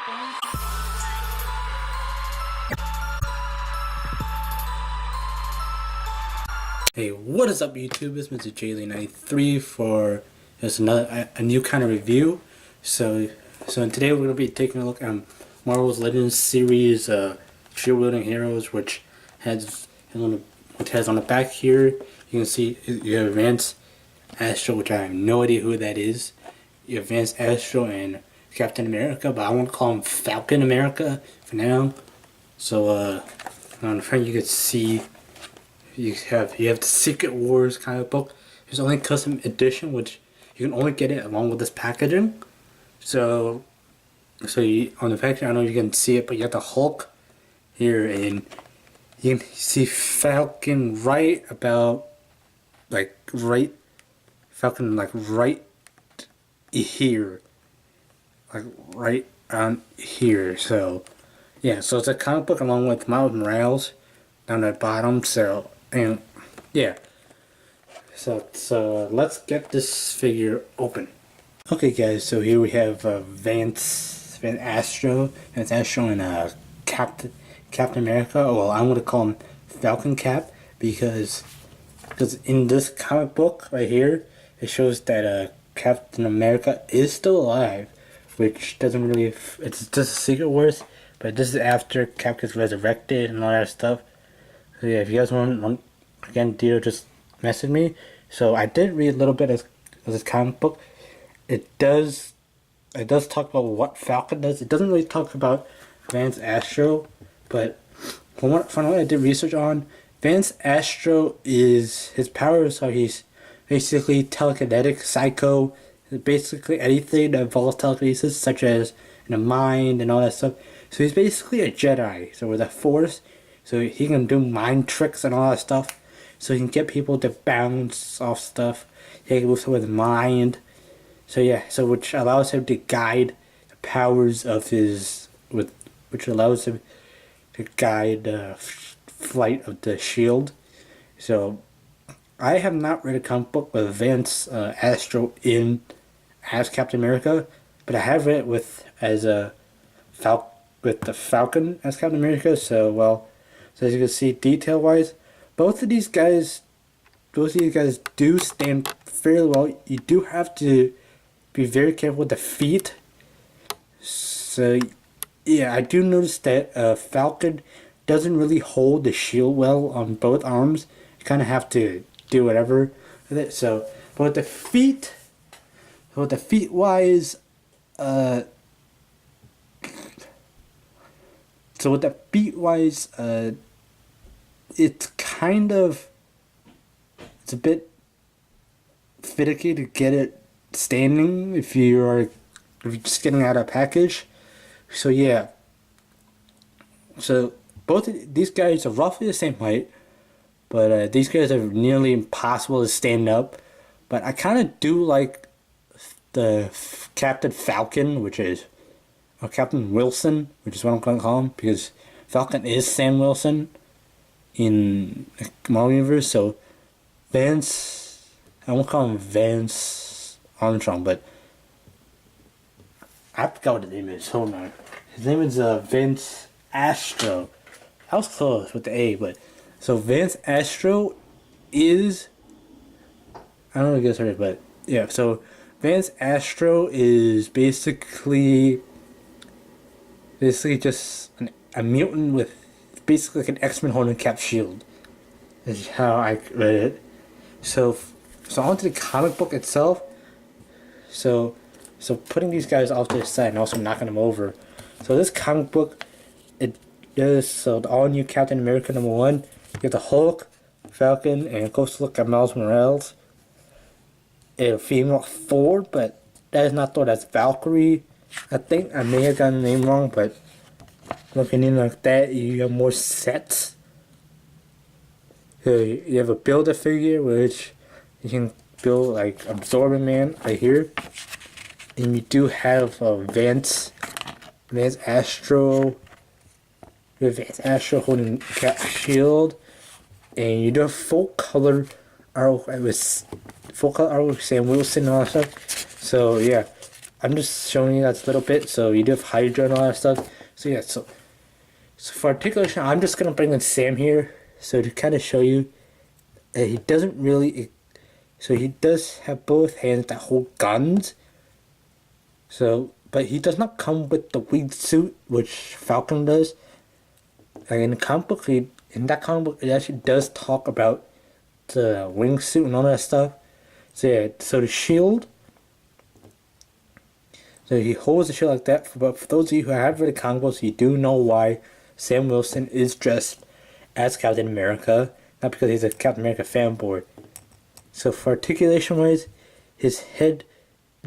Hey, what is up YouTube? It's Mr. J93 for just a new kind of review. So today we're gonna be taking a look at Marvel's Legends series, shield wielding heroes, which has on the back here. You can see you have Advanced Astro, which I have no idea who that is. You have Advanced Astro and Captain America, but I won't call him Falcon America for now. So on the front you can see. You have the Secret Wars comic book. There's only custom edition, which you can only get it along with this packaging. So on the packaging, I don't know if you can see it, but you have the Hulk here, and you can see Falcon right about Falcon right here, like right on here. So yeah, so it's a comic book along with Miles Morales down at the bottom. So. And yeah, so let's get this figure open. Okay, guys. So here we have Vance Astro, and Captain America. Well, I'm gonna call him Falcon Cap because in this comic book right here, it shows that Captain America is still alive, which doesn't really. It's just a Secret Wars, but this is after Cap gets resurrected and all that stuff. So yeah, if you guys want again, just message me. So I did read a little bit of this comic book. It does talk about what Falcon does. It doesn't really talk about Vance Astro, but from what I did research on, Vance Astro is his powers are he's basically telekinetic, psycho, basically anything that involves telekinesis, such as the mind and all that stuff. So he's basically a Jedi. So with the Force. So he can do mind tricks and all that stuff. So he can get people to bounce off stuff. He can move with his mind. So yeah, so which allows him to guide the powers of his, which allows him to guide the flight of the shield. So I have not read a comic book with Vance Astro as Captain America, but I have read it with the Falcon as Captain America. So well. So as you can see, detail-wise, both of these guys do stand fairly well. You do have to be very careful with the feet. So yeah, I do notice that Falcon doesn't really hold the shield well on both arms. You kind of have to do whatever with it. So, but with the feet wise, it's a bit finicky to get it standing if you're just getting out of a package. So yeah. So both of these guys are roughly the same height, but these guys are nearly impossible to stand up. But I kind of do like the Captain Falcon, or Captain Wilson, which is what I'm going to call him, because Falcon is Sam Wilson in the Marvel Universe. So Vance, I won't call him Vance Armstrong, but I forgot what his name is. Hold on. His name is Vance Astro. I was close with the A, but so Vance Astro is, I don't know if you guys heard it, but yeah. So Vance Astro is basically just a mutant with basically like an X-Men holding Cap's shield. Is how I read it. So onto the comic book itself. So putting these guys off to the side and also knocking them over. So this comic book, it does the all new Captain America #1. You get the Hulk, Falcon, and a close look at Miles Morales. A female Thor, but that is not Thor. That's Valkyrie. I think I may have gotten the name wrong, but looking in like that, you have more sets. You have a Build-A-Figure, which you can build like Absorbing Man right here. And you do have Vance Astro. You have Vance Astro holding Cap's shield. And you do have full color artwork with Sam Wilson and all that stuff. So yeah, I'm just showing you that a little bit. So you do have Hydra and all that stuff. So yeah, so for articulation, I'm just gonna bring in Sam here, so to kind of show you that he doesn't really. So he does have both hands that hold guns. So, but he does not come with the winged suit, which Falcon does. Like in the comic book, in that comic book, it actually does talk about the wingsuit and all that stuff. So yeah, so the shield. So he holds the shield like that. But for those of you who have read the comic books, you do know why Sam Wilson is dressed as Captain America, not because he's a Captain America fanboy. So for articulation wise, his head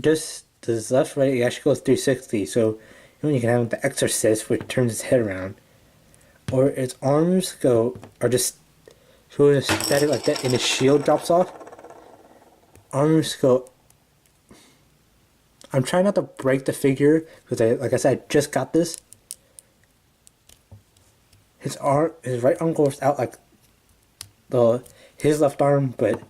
just his left right it actually goes 360. So you can have the Exorcist, which turns his head around, or his arms are just static like that, and his shield drops off. Arms go. I'm trying not to break the figure because like I said, I just got this. His right arm goes out like his left arm, but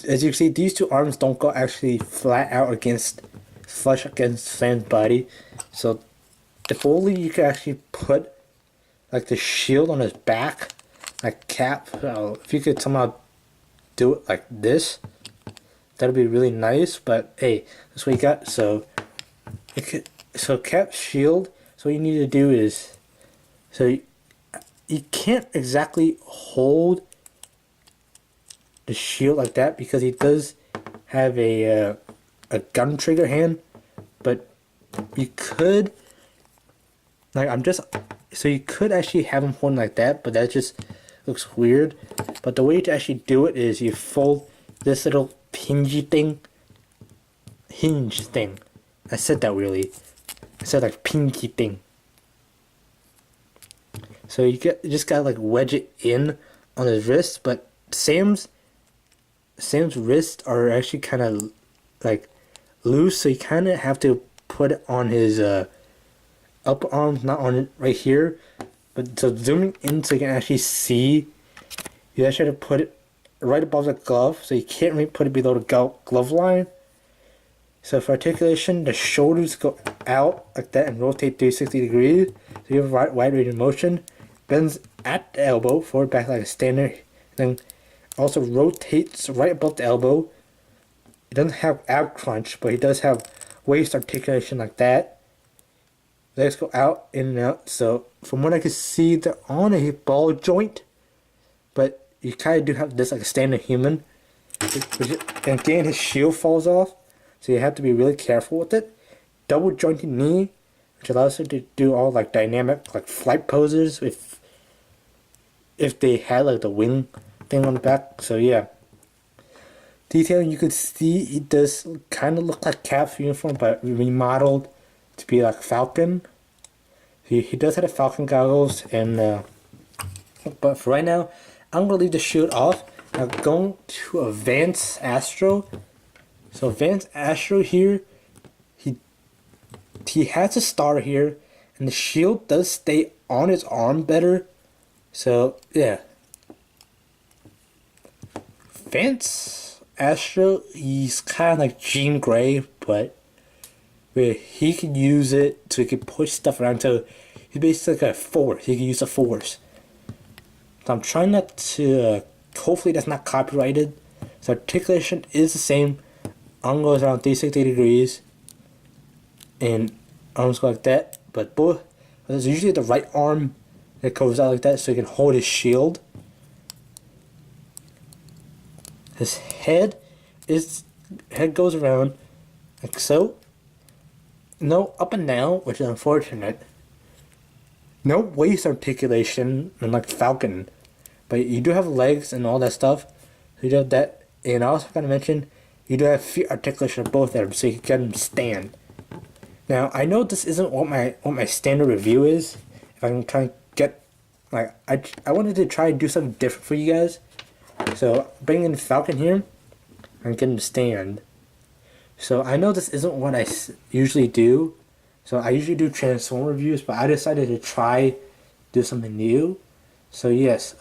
as you can see, these two arms don't go actually flat out flush against Sam's body. So if only you could actually put like the shield on his back, like Cap. If you could somehow do it like this, that'd be really nice. But hey, that's what you got. So Cap's shield. So what you need to do is, you can't exactly hold the shield like that because he does have a gun trigger hand, but you could you could actually have him holding like that, but that just looks weird. But the way to actually do it is you fold this little hinge thing. I said that weirdly. I said like pinky thing. So you just gotta like wedge it in on his wrist, but Sam's wrists are actually kind of like loose, so you kind of have to put it on his upper arm, not on it right here. But so zooming in so you can actually see, you actually have to put it right above the glove, so you can't really put it below the glove line. So for articulation, the shoulders go out like that and rotate 360 degrees. So you have a wide range of motion. Bends at the elbow, forward back like a standard. Then also rotates right above the elbow. He doesn't have ab crunch, but he does have waist articulation like that. Legs go out, in and out. So from what I can see, they're on a ball joint, but you kind of do have this like a standard human. And again, his shield falls off, so you have to be really careful with it. Double jointed knee, which allows him to do all like dynamic like flight poses if they had like the wing thing on the back. So yeah, detailing, you could see he does kind of look like Cap's uniform, but remodeled to be like Falcon. He does have the Falcon goggles, and but for right now, I'm gonna leave the shield off. Now going to Advanced Astro. So Advanced Astro here, he has a star here, and the shield does stay on his arm better. So yeah, Advanced Astro, he's kind of like Jean Grey, but where he can use it so he can push stuff around. So he's basically like a force. He can use the force. So I'm trying not to. Hopefully that's not copyrighted. So articulation is the same. Arm goes around 360 degrees, and arms go like that. But there's usually the right arm that goes out like that, so he can hold his shield. His head goes around like so. No up and down, which is unfortunate. No waist articulation, unlike Falcon, but you do have legs and all that stuff. So you do have that, and I also gotta mention you do have feet articulation of both of them, so you can get them stand. Now I know this isn't what my standard review is. If I'm trying to get like I wanted to try and do something different for you guys, so bringing in Falcon here and getting him stand. So I know this isn't what I usually do. So I usually do Transform reviews, but I decided to do something new. So yes,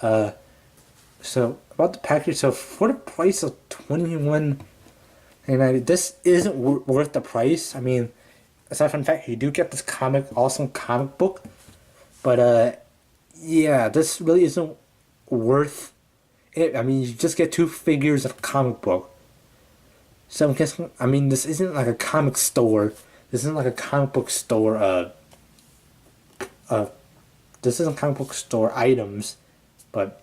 so about the package. So for the price of $21.99, And this isn't worth the price. I mean, aside from the fact you do get this awesome comic book, but yeah, this really isn't worth it. I mean, you just get 2 figures of comic book. So I'm guessing, I mean, this isn't like a comic store. This isn't like a comic book store. This isn't comic book store items, but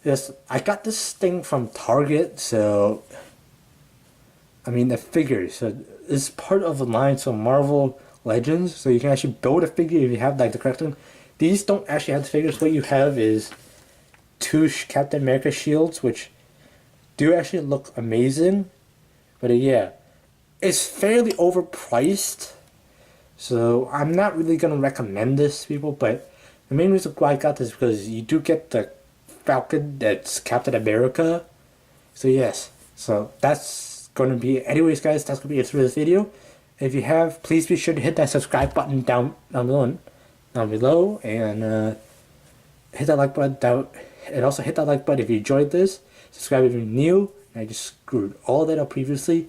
yes, I got this thing from Target. So I mean, the figures. So it's part of the line. So Marvel Legends. So you can actually build a figure if you have like the correct one. These don't actually have the figures. What you have is 2 Captain America shields, which do actually look amazing. But yeah, it's fairly overpriced. So I'm not really gonna recommend this to people. But the main reason why I got this is because you do get the Falcon that's Captain America. So yes, so that's gonna be, anyways guys, that's gonna be it for this video. If you have, please be sure to hit that subscribe button down below, and hit that like button down, and also hit that like button if you enjoyed this. Subscribe if you're new. I just screwed all that up previously.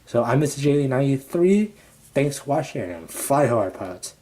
So I'm Mr. J93. Thanks for watching, and fly hard, pods.